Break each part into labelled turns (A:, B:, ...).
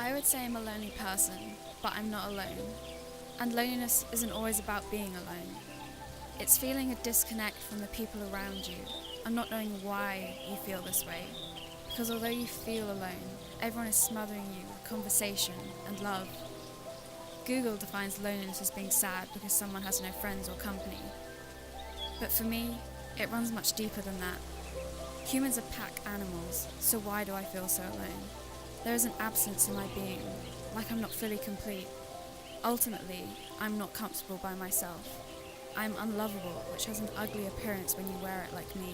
A: I would say I'm a lonely person, but I'm not alone. And loneliness isn't always about being alone. It's feeling a disconnect from the people around you and not knowing why you feel this way. Because although you feel alone, everyone is smothering you with conversation and love. Google defines loneliness as being sad because someone has no friends or company. But for me, it runs much deeper than that. Humans are pack animals, so why do I feel so alone? There is an absence in my being, like I'm not fully complete. Ultimately, I'm not comfortable by myself. I'm unlovable, which has an ugly appearance when you wear it like me.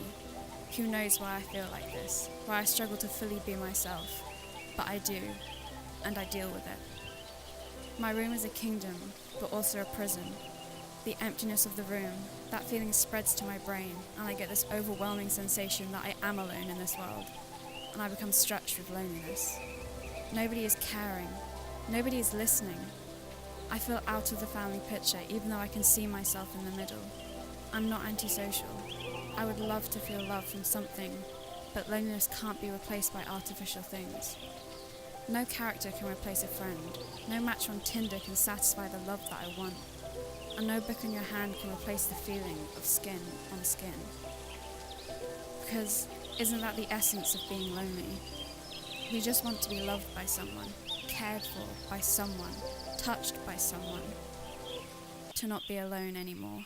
A: Who knows why I feel like this, why I struggle to fully be myself. But I do, and I deal with it. My room is a kingdom, but also a prison. The emptiness of the room, that feeling spreads to my brain, and I get this overwhelming sensation that I am alone in this world, and I become stretched with loneliness. Nobody is caring. Nobody is listening. I feel out of the family picture, even though I can see myself in the middle. I'm not antisocial. I would love to feel love from something, but loneliness can't be replaced by artificial things. No character can replace a friend. No match on Tinder can satisfy the love that I want. And no book in your hand can replace the feeling of skin on skin. Because isn't that the essence of being lonely? We just want to be loved by someone, cared for by someone, touched by someone. To not be alone anymore.